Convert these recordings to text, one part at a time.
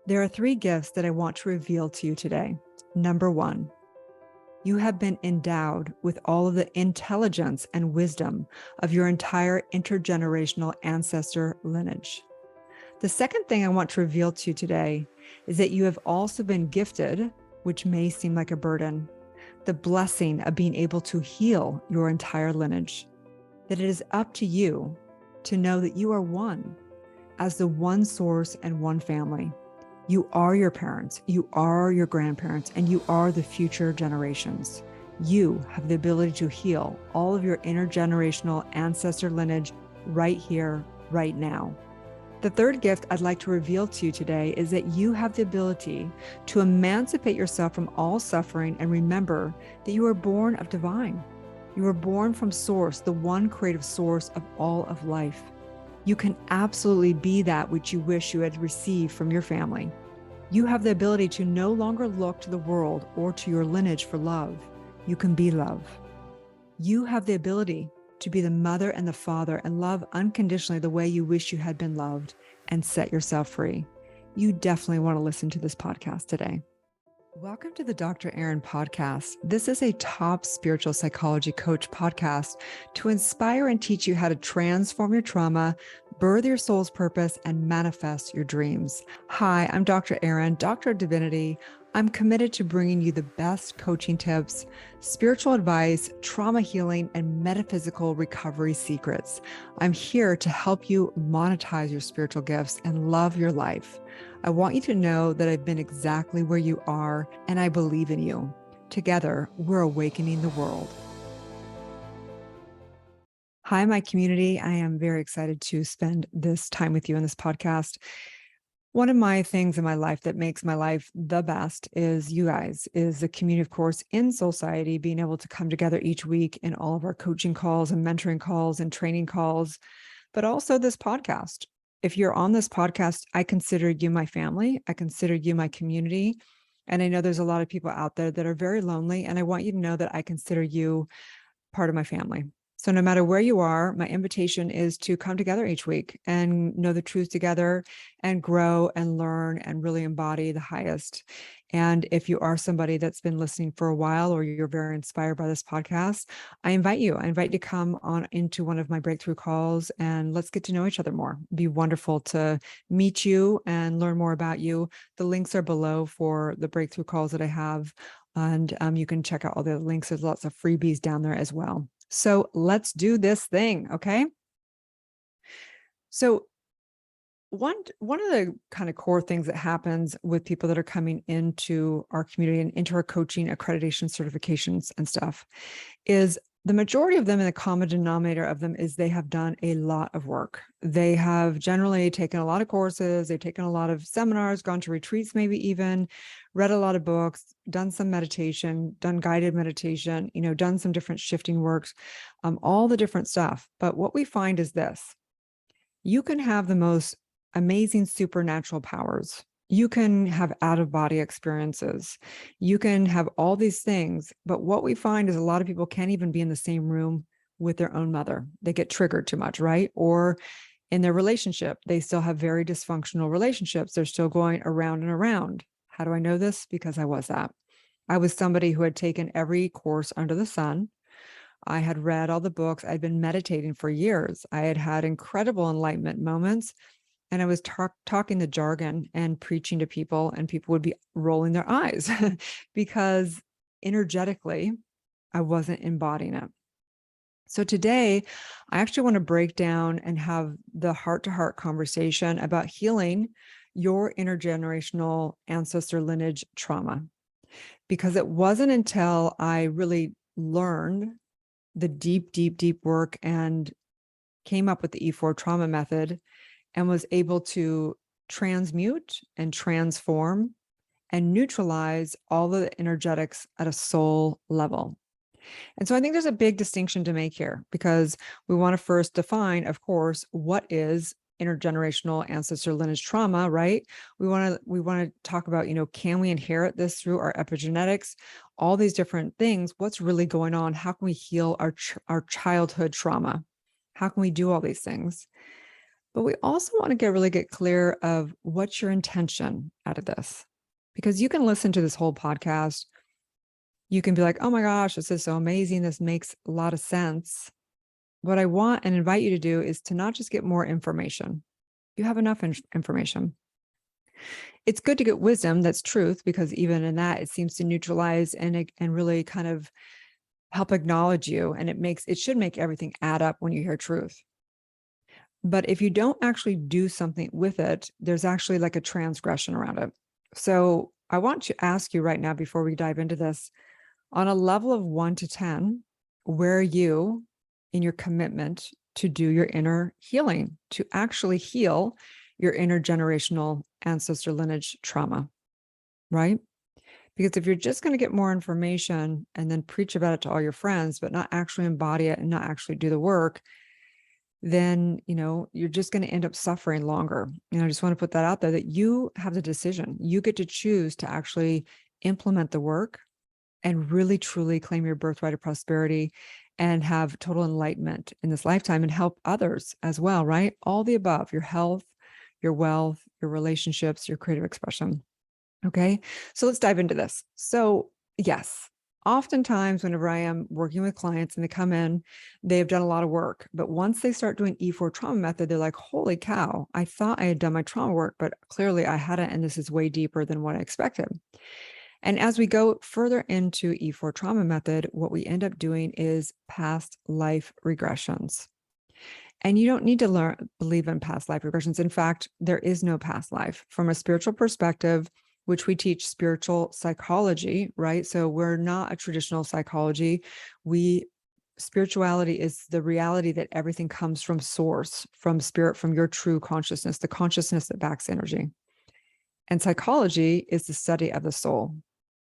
There are 3 gifts that I want to reveal to you today. Number 1, you have been endowed with all of the intelligence and wisdom of your entire intergenerational ancestor lineage. The second thing I want to reveal to you today is that you have also been gifted, which may seem like a burden, the blessing of being able to heal your entire lineage. That it is up to you to know that you are one, as the one source and one family. You are your parents, you are your grandparents, and you are the future generations. You have the ability to heal all of your intergenerational ancestor lineage right here, right now. The third gift I'd like to reveal to you today is that you have the ability to emancipate yourself from all suffering and remember that you are born of divine. You are born from source, the one creative source of all of life. You can absolutely be that which you wish you had received from your family. You have the ability to no longer look to the world or to your lineage for love. You can be love. You have the ability to be the mother and the father and love unconditionally the way you wish you had been loved and set yourself free. You definitely want to listen to this podcast today. Welcome to the Dr. Erin Podcast. This is a top spiritual psychology coach podcast to inspire and teach you how to transform your trauma, birth your soul's purpose, and manifest your dreams. Hi, I'm Dr. Erin, Doctor of Divinity. I'm committed to bringing you the best coaching tips, spiritual advice, trauma healing, and metaphysical recovery secrets. I'm here to help you monetize your spiritual gifts and love your life. I want you to know that I've been exactly where you are, and I believe in you. Together, we're awakening the world. Hi, my community. I am very excited to spend this time with you in this podcast. One of my things in my life that makes my life the best is you guys, is the community, of course, in Soulciety, being able to come together each week in all of our coaching calls and mentoring calls and training calls, but also this podcast. If you're on this podcast, I consider you my family. I consider you my community. And I know there's a lot of people out there that are very lonely. And I want you to know that I consider you part of my family. So no matter where you are, my invitation is to come together each week and know the truth together and grow and learn and really embody the highest. And if you are somebody that's been listening for a while or you're very inspired by this podcast, I invite you to come on into one of my breakthrough calls and let's get to know each other more. It'd be wonderful to meet you and learn more about you. The links are below for the breakthrough calls that I have. And you can check out all the links. There's lots of freebies down there as well. So let's do this thing, okay? So one of the kind of core things that happens with people that are coming into our community and into our coaching, accreditation, certifications and stuff is the majority of them, and the common denominator of them, is they have done a lot of work. They have generally taken a lot of courses, they've taken a lot of seminars, gone to retreats, maybe even read a lot of books, done some meditation, done guided meditation, done some different shifting works, all the different stuff. But what we find is this: you can have the most amazing supernatural powers. You can have out-of-body experiences. You can have all these things. But what we find is a lot of people can't even be in the same room with their own mother. They get triggered too much, right? Or in their relationship, they still have very dysfunctional relationships. They're still going around and around. How do I know this? Because I was that. I was somebody who had taken every course under the sun. I had read all the books. I'd been meditating for years. I had had incredible enlightenment moments. And I was talking the jargon and preaching to people, and people would be rolling their eyes because energetically, I wasn't embodying it. So today, I actually want to break down and have the heart-to-heart conversation about healing your intergenerational ancestor lineage trauma. Because it wasn't until I really learned the deep, deep, deep work and came up with the E4 trauma method and was able to transmute and transform and neutralize all the energetics at a soul level. And so I think there's a big distinction to make here, because we want to first define, of course, what is intergenerational ancestor lineage trauma, right? We want to talk about, can we inherit this through our epigenetics? All these different things. What's really going on? How can we heal our childhood trauma? How can we do all these things? But we also want to really get clear of what's your intention out of this, because you can listen to this whole podcast. You can be like, oh my gosh, this is so amazing. This makes a lot of sense. What I want and invite you to do is to not just get more information. You have enough information. It's good to get wisdom, that's truth, because even in that, it seems to neutralize and really kind of help acknowledge you. And it should make everything add up when you hear truth. But if you don't actually do something with it, there's actually like a transgression around it. So I want to ask you right now, before we dive into this, on a level of 1 to 10, where are you in your commitment to do your inner healing, to actually heal your intergenerational ancestor lineage trauma, right? Because if you're just going to get more information and then preach about it to all your friends, but not actually embody it and not actually do the work, then, you're just going to end up suffering longer. And I just want to put that out there, that you have the decision. You get to choose to actually implement the work and really, truly claim your birthright of prosperity and have total enlightenment in this lifetime and help others as well, right? All the above: your health, your wealth, your relationships, your creative expression. Okay, so let's dive into this. So yes, oftentimes whenever I am working with clients and they come in, they have done a lot of work, but once they start doing E4 trauma method, they're like, holy cow, I thought I had done my trauma work, but clearly I hadn't, and this is way deeper than what I expected. And as we go further into E4 trauma method, what we end up doing is past life regressions. And you don't need to believe in past life regressions. In fact, there is no past life. From a spiritual perspective, which we teach spiritual psychology, right? So we're not a traditional psychology. Spirituality is the reality that everything comes from source, from spirit, from your true consciousness, the consciousness that backs energy. And psychology is the study of the soul.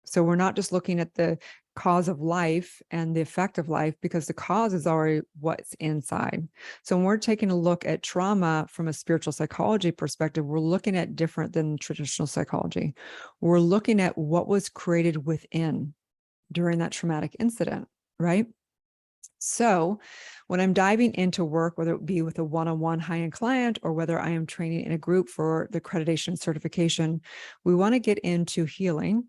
So we're not just looking at the cause of life and the effect of life, because the cause is already what's inside. So when we're taking a look at trauma from a spiritual psychology perspective, we're looking at different than traditional psychology. We're looking at what was created within during that traumatic incident, right? So when I'm diving into work, whether it be with a one-on-one high-end client or whether I am training in a group for the accreditation certification, we want to get into healing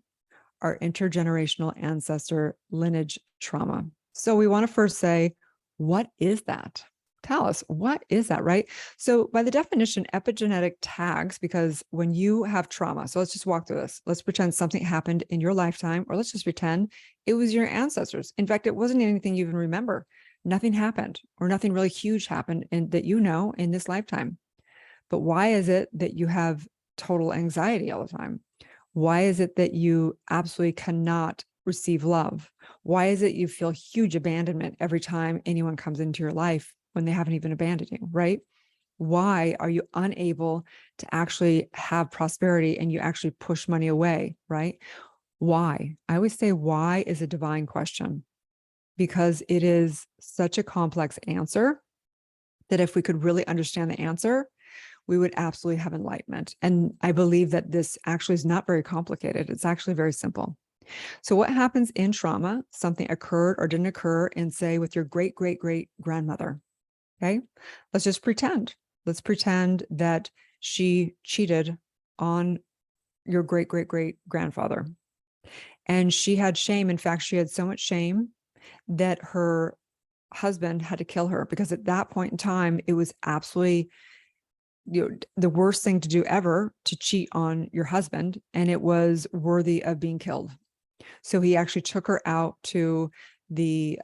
our intergenerational ancestor lineage trauma. So we want to first say, what is that? Tell us, what is that, right? So by the definition, epigenetic tags, because when you have trauma, so let's just walk through this. Let's pretend something happened in your lifetime, or let's just pretend it was your ancestors. In fact, it wasn't anything you even remember. Nothing happened, or nothing really huge happened that in this lifetime. But why is it that you have total anxiety all the time? Why is it that you absolutely cannot receive love? Why is it you feel huge abandonment every time anyone comes into your life when they haven't even abandoned you, right? Why are you unable to actually have prosperity and you actually push money away, right? Why? I always say why is a divine question, because it is such a complex answer that if we could really understand the answer, we would absolutely have enlightenment. And I believe that this actually is not very complicated. It's actually very simple. So what happens in trauma? Something occurred or didn't occur in, say, with your great, great, great grandmother. Okay. Let's just pretend. Let's pretend that she cheated on your great, great, great grandfather. And she had shame. In fact, she had so much shame that her husband had to kill her, because at that point in time, it was absolutely the worst thing to do ever, to cheat on your husband, and it was worthy of being killed. So he actually took her out to the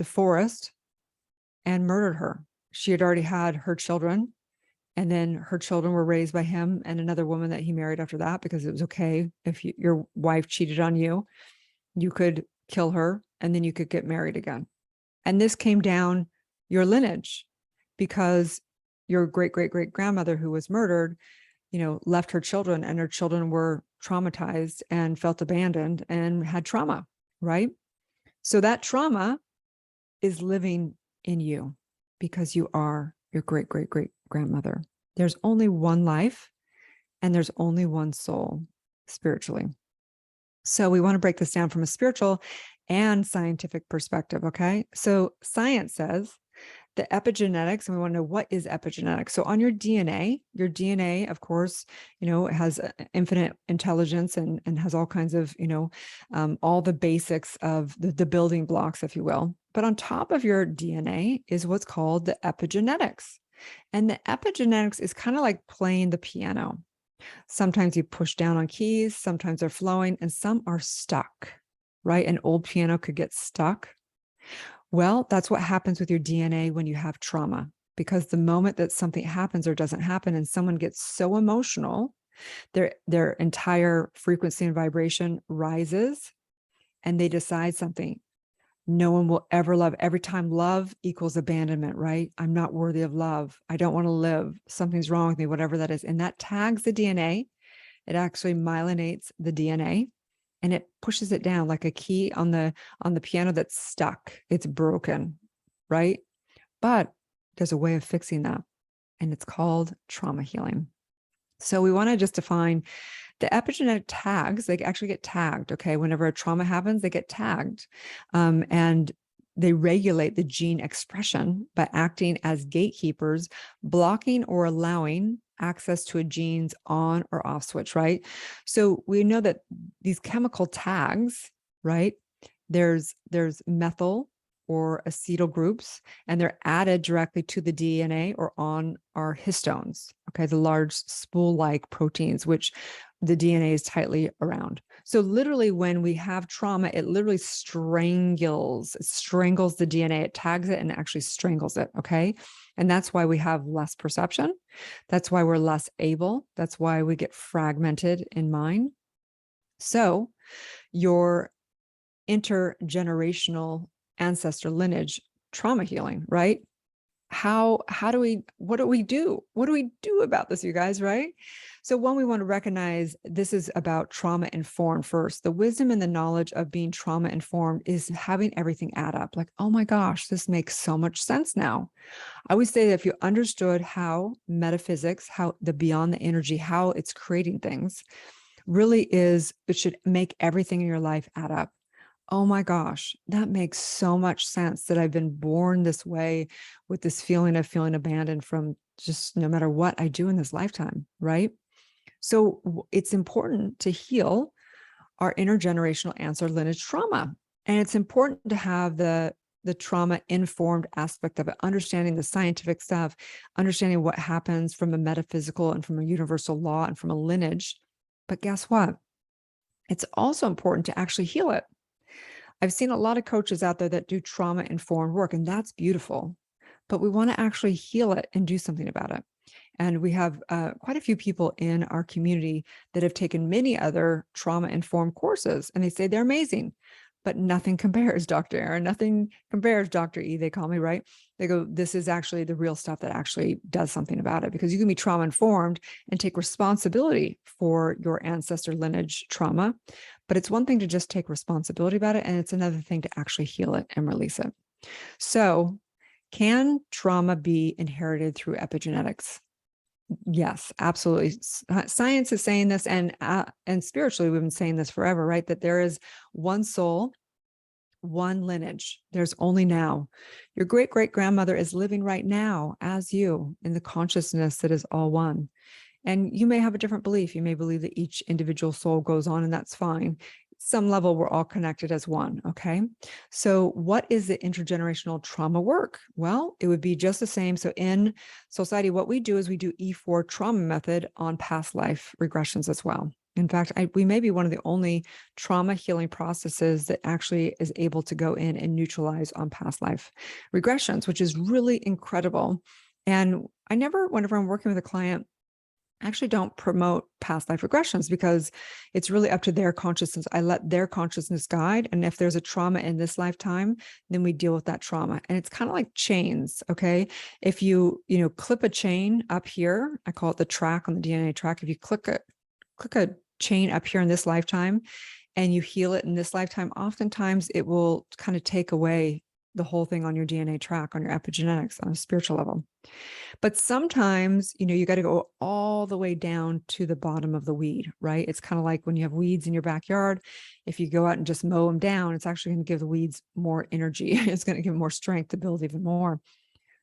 forest and murdered her. She had already had her children, and then her children were raised by him and another woman that he married after that, because it was okay if your wife cheated on you, you could kill her and then you could get married again. And this came down your lineage, because your great, great, great grandmother who was murdered, left her children, and her children were traumatized and felt abandoned and had trauma, right? So that trauma is living in you because you are your great, great, great grandmother. There's only one life and there's only one soul spiritually. So we want to break this down from a spiritual and scientific perspective, okay? So science says the epigenetics, and we want to know what is epigenetics. So on your DNA, of course, has infinite intelligence and has all kinds of, all the basics of the building blocks, if you will. But on top of your DNA is what's called the epigenetics. And the epigenetics is kind of like playing the piano. Sometimes you push down on keys, sometimes they're flowing, and some are stuck, right? An old piano could get stuck. Well, that's what happens with your DNA when you have trauma, because the moment that something happens or doesn't happen and someone gets so emotional, their entire frequency and vibration rises, and they decide something. No one will ever love. Every time love equals abandonment, right? I'm not worthy of love. I don't want to live. Something's wrong with me, whatever that is. And that tags the DNA. It actually myelinates the DNA, and it pushes it down like a key on the piano that's stuck. It's broken, right? But there's a way of fixing that, and it's called trauma healing. So we want to just define the epigenetic tags. They actually get tagged, okay? Whenever a trauma happens, they get tagged. And they regulate the gene expression by acting as gatekeepers, blocking or allowing access to a gene's on or off switch, right? So we know that these chemical tags, right? There's methyl or acetyl groups, and they're added directly to the DNA or on our histones, okay? The large spool-like proteins, which the DNA is tightly around. So literally when we have trauma, it literally strangles the DNA. It tags it and actually strangles it, okay? And that's why we have less perception. That's why we're less able. That's why we get fragmented in mind. So your intergenerational ancestor lineage trauma healing, right? What do we do? What do we do about this, you guys, right? So one, we want to recognize this is about trauma informed first. The wisdom and the knowledge of being trauma informed is having everything add up. Like, oh my gosh, this makes so much sense now. I would say that if you understood how metaphysics, how the beyond the energy, how it's creating things really is, it should make everything in your life add up. Oh my gosh, that makes so much sense that I've been born this way with this feeling of feeling abandoned from just no matter what I do in this lifetime, right? So it's important to heal our intergenerational ancestor lineage trauma. And it's important to have the trauma informed aspect of it, understanding the scientific stuff, understanding what happens from a metaphysical and from a universal law and from a lineage. But guess what? It's also important to actually heal it. I've seen a lot of coaches out there that do trauma-informed work, and that's beautiful. But we want to actually heal it and do something about it. And we have quite a few people in our community that have taken many other trauma-informed courses, and they say they're amazing. But nothing compares, Dr. Erin. Nothing compares, Dr. E, they call me, right? They go, this is actually the real stuff that actually does something about it, because you can be trauma-informed and take responsibility for your ancestor lineage trauma. But it's one thing to just take responsibility about it, and it's another thing to actually heal it and release it. So can trauma be inherited through epigenetics? Yes, absolutely. Science is saying this, and spiritually, we've been saying this forever, right? That there is one soul, one lineage. There's only now. Your great-great-grandmother is living right now as you in the consciousness that is all one. And you may have a different belief. You may believe that each individual soul goes on, and that's fine. Some level, we're all connected as one, okay? So what is the intergenerational trauma work? Well, it would be just the same. So in society, what we do is we do E4 trauma method on past life regressions as well. In fact, we may be one of the only trauma healing processes that actually is able to go in and neutralize on past life regressions, which is really incredible. And I never, whenever I'm working with a client, actually don't promote past life regressions, because it's really up to their consciousness. I let their consciousness guide. And if there's a trauma in this lifetime, then we deal with that trauma. And it's kind of like chains. Okay. If you clip a chain up here, I call it the track on the DNA track. If you click a chain up here in this lifetime and you heal it in this lifetime, oftentimes it will kind of take away the whole thing on your DNA track, on your epigenetics, on a spiritual level. But sometimes, you got to go all the way down to the bottom of the weed, right? It's kind of like when you have weeds in your backyard. If you go out and just mow them down, it's actually going to give the weeds more energy. It's going to give them more strength to build even more.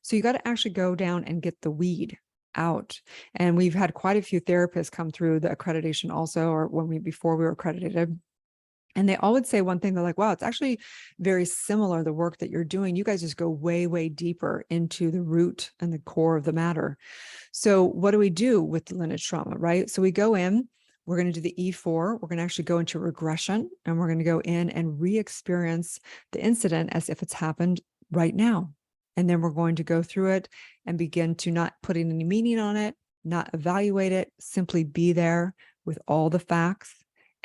So you got to actually go down and get the weed out. And we've had quite a few therapists come through the accreditation also, or before we were accredited. And they all would say one thing, they're like, wow, it's actually very similar, the work that you're doing. You guys just go way, way deeper into the root and the core of the matter. So what do we do with the lineage trauma, right? So we go in, we're going to do the E4, we're going to actually go into regression, and we're going to go in and re-experience the incident as if it's happened right now. And then we're going to go through it and begin to not putting any meaning on it, not evaluate it, simply be there with all the facts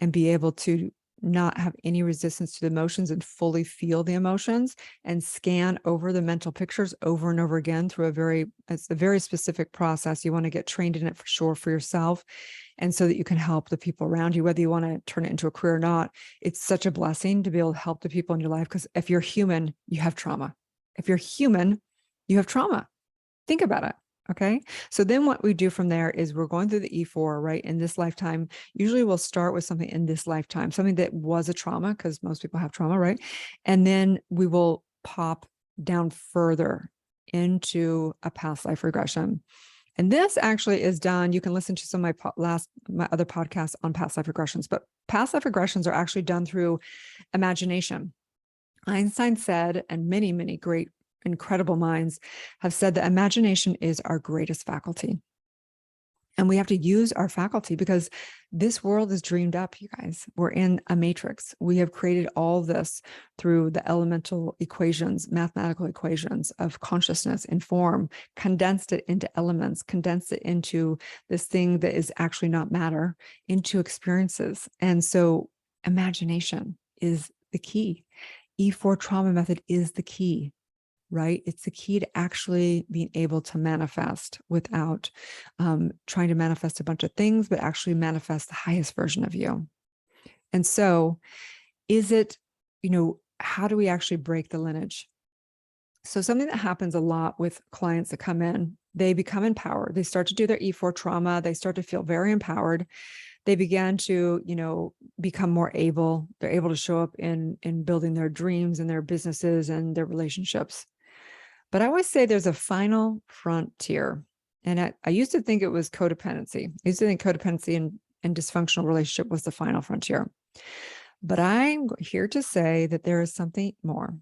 and be able to not have any resistance to the emotions and fully feel the emotions and scan over the mental pictures over and over again through it's a very specific process. You want to get trained in it for sure for yourself. And so that you can help the people around you, whether you want to turn it into a career or not. It's such a blessing to be able to help the people in your life, because if you're human, you have trauma. If you're human, you have trauma. Think about it. Okay. So then what we do from there is we're going through the E4, right? In this lifetime, usually we'll start with something in this lifetime, something that was a trauma, because most people have trauma, right? And then we will pop down further into a past life regression. And this actually is done. You can listen to some of my other podcasts on past life regressions, but past life regressions are actually done through imagination. Einstein said, and many, many great, incredible minds have said, that imagination is our greatest faculty. And we have to use our faculty because this world is dreamed up, you guys. We're in a matrix. We have created all this through the elemental equations, mathematical equations of consciousness and form, condensed it into elements, condensed it into this thing that is actually not matter, into experiences. And so imagination is the key. E4 trauma method is the key, right? It's the key to actually being able to manifest without trying to manifest a bunch of things, but actually manifest the highest version of you. And so is it, how do we actually break the lineage? So something that happens a lot with clients that come in, they become empowered. They start to do their E4 trauma. They start to feel very empowered. They began to, become more able. They're able to show up in building their dreams and their businesses and their relationships. But I always say there's a final frontier. And I used to think it was codependency. I used to think codependency and dysfunctional relationship was the final frontier. But I'm here to say that there is something more.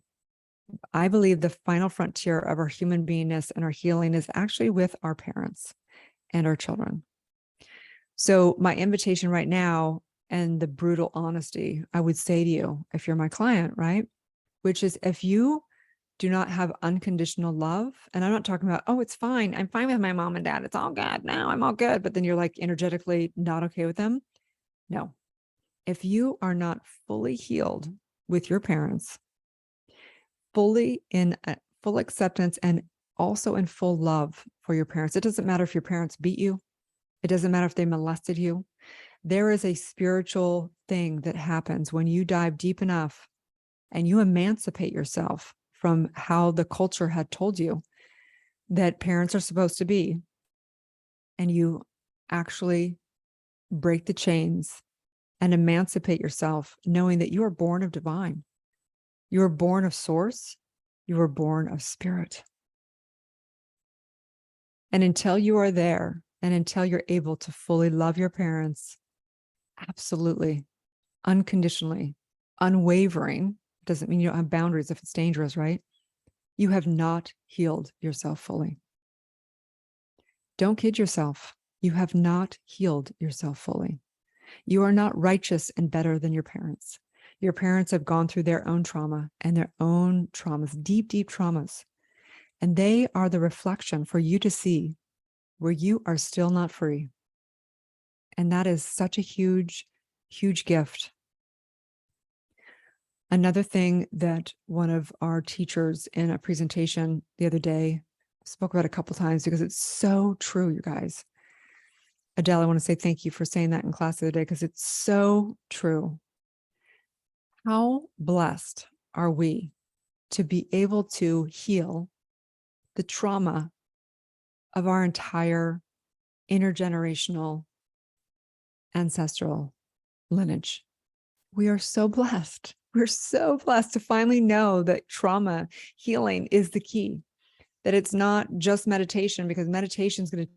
I believe the final frontier of our human beingness and our healing is actually with our parents and our children. So my invitation right now, and the brutal honesty I would say to you, if you're my client, right? Which is, if you do not have unconditional love, and I'm not talking about, oh, it's fine, I'm fine with my mom and dad, it's all good now, I'm all good, but then you're like energetically not okay with them. No. If you are not fully healed with your parents, fully in full acceptance and also in full love for your parents, it doesn't matter if your parents beat you. It doesn't matter if they molested you. There is a spiritual thing that happens when you dive deep enough and you emancipate yourself from how the culture had told you that parents are supposed to be. And you actually break the chains and emancipate yourself, knowing that you are born of divine. You are born of source. You are born of spirit. And until you are there, and until you're able to fully love your parents, absolutely, unconditionally, unwavering, doesn't mean you don't have boundaries if it's dangerous, right? You have not healed yourself fully. Don't kid yourself. You have not healed yourself fully. You are not righteous and better than your parents. Your parents have gone through their own trauma and their own traumas, deep, deep traumas. And they are the reflection for you to see where you are still not free. And that is such a huge, huge gift. Another thing that one of our teachers in a presentation the other day spoke about a couple of times, because it's so true, you guys. Adele, I want to say thank you for saying that in class the other day, because it's so true. How blessed are we to be able to heal the trauma of our entire intergenerational ancestral lineage. We are so blessed. We're so blessed to finally know that trauma healing is the key. that it's not just meditation, because meditation is going to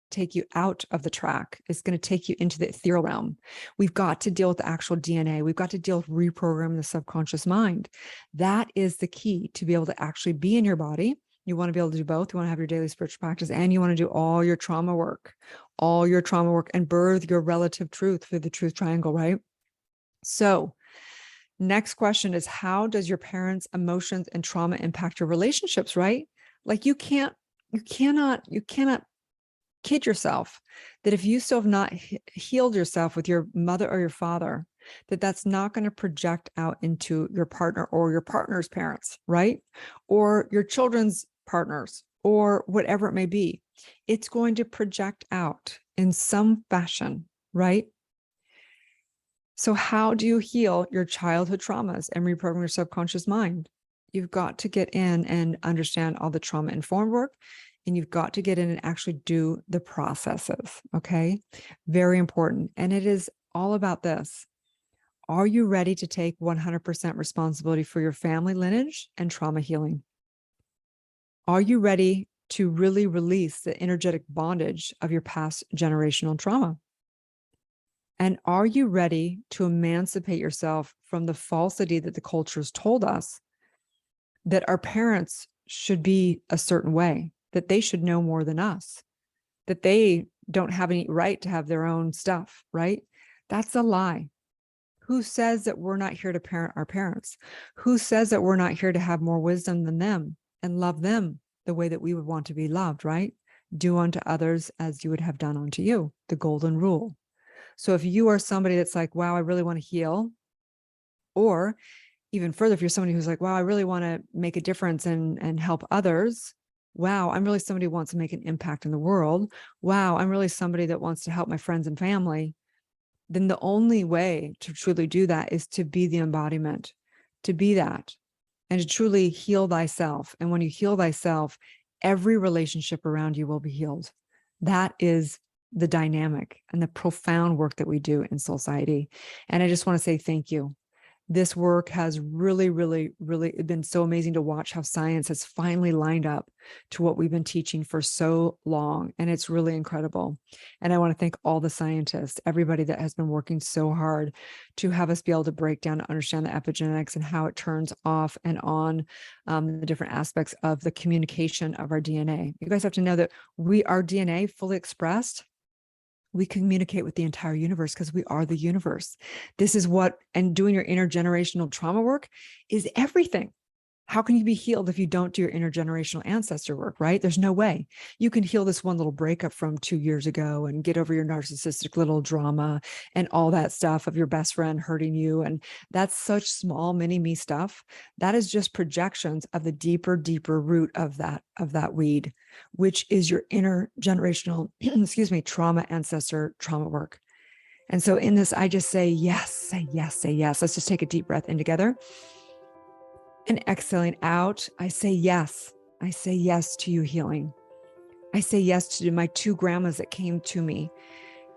take you out of the track. It's going to take you into the ethereal realm. We've got to deal with the actual DNA. We've got to deal with reprogramming the subconscious mind. That is the key to be able to actually be in your body. You want to be able to do both. You want to have your daily spiritual practice, and you want to do all your trauma work and birth your relative truth through the truth triangle, right? So next question is, how does your parents' emotions and trauma impact your relationships, right? Like you cannot kid yourself that if you still have not healed yourself with your mother or your father, that's not going to project out into your partner or your partner's parents, right? Or your children's partners, or whatever it may be. It's going to project out in some fashion, right? So how do you heal your childhood traumas and reprogram your subconscious mind? You've got to get in and understand all the trauma-informed work, and you've got to get in and actually do the processes, okay? Very important. And it is all about this. Are you ready to take 100% responsibility for your family lineage and trauma healing? Are you ready to really release the energetic bondage of your past generational trauma? And are you ready to emancipate yourself from the falsity that the culture's told us that our parents should be a certain way, that they should know more than us, that they don't have any right to have their own stuff, right? That's a lie. Who says that we're not here to parent our parents? Who says that we're not here to have more wisdom than them and love them the way that we would want to be loved, right? Do unto others as you would have done unto you, the golden rule. So if you are somebody that's like, wow, I really want to heal, or even further, if you're somebody who's like, wow, I really want to make a difference and help others. Wow, I'm really somebody who wants to make an impact in the world. Wow, I'm really somebody that wants to help my friends and family. Then the only way to truly do that is to be the embodiment, to be that, and to truly heal thyself. And when you heal thyself, every relationship around you will be healed. That is the dynamic and the profound work that we do in society. And I just want to say thank you. This work has really, really, really been so amazing to watch how science has finally lined up to what we've been teaching for so long. And it's really incredible. And I want to thank all the scientists, everybody that has been working so hard to have us be able to break down and understand the epigenetics and how it turns off and on the different aspects of the communication of our DNA. You guys have to know that our DNA fully expressed, we communicate with the entire universe because we are the universe. This is what, and doing your intergenerational trauma work is everything. How can you be healed if you don't do your intergenerational ancestor work, right? There's no way. You can heal this one little breakup from 2 years ago and get over your narcissistic little drama and all that stuff of your best friend hurting you. And that's such small mini me stuff. That is just projections of the deeper, deeper root of that weed, which is your intergenerational, trauma ancestor trauma work. And so in this, I just say yes, say yes, say yes. Let's just take a deep breath in together. And exhaling out, I say yes. I say yes to you healing. I say yes to my 2 grandmas that came to me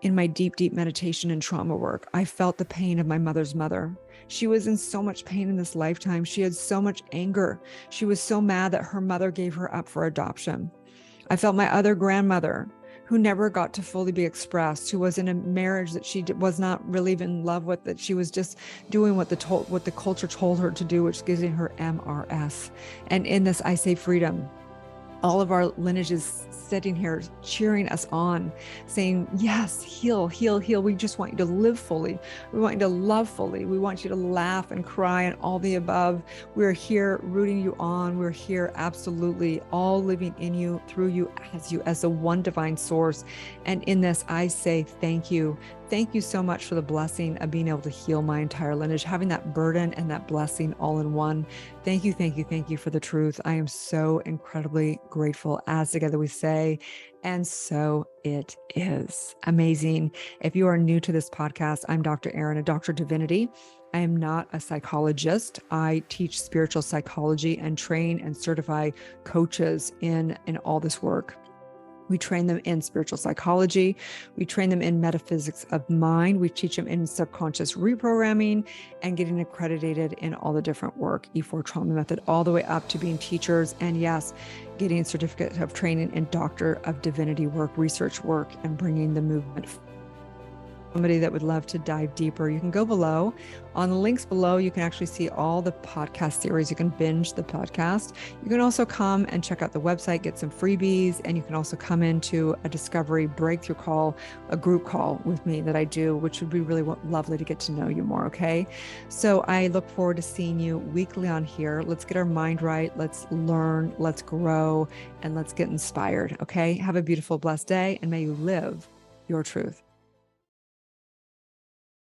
in my deep, deep meditation and trauma work. I felt the pain of my mother's mother. She was in so much pain in this lifetime. She had so much anger. She was so mad that her mother gave her up for adoption. I felt my other grandmother, who never got to fully be expressed, who was in a marriage that she was not really even in love with, that she was just doing what the culture told her to do, which gives her MRS. And in this, I say freedom. All of our lineages sitting here cheering us on, saying, yes, heal, heal, heal. We just want you to live fully. We want you to love fully. We want you to laugh and cry and all the above. We're here rooting you on. We're here absolutely all living in you, through you, as the one divine source. And in this, I say thank you. Thank you so much for the blessing of being able to heal my entire lineage, having that burden and that blessing all in one. Thank you, thank you, thank you for the truth. I am so incredibly grateful, as together we say, and so it is. Amazing. If you are new to this podcast, I'm Dr. Erin, a doctor of divinity. I am not a psychologist. I teach spiritual psychology and train and certify coaches in all this work. We train them in spiritual psychology. We train them in metaphysics of mind. We teach them in subconscious reprogramming and getting accredited in all the different work, E4 trauma method, all the way up to being teachers. And yes, getting a certificate of training in Doctor of Divinity work, research work, and bringing the movement. Somebody that would love to dive deeper, you can go below. On the links below, you can actually see all the podcast series. You can binge the podcast. You can also come and check out the website, get some freebies, and you can also come into a discovery breakthrough call, a group call with me that I do, which would be really lovely to get to know you more, okay? So I look forward to seeing you weekly on here. Let's get our mind right. Let's learn, let's grow, and let's get inspired, okay? Have a beautiful, blessed day, and may you live your truth.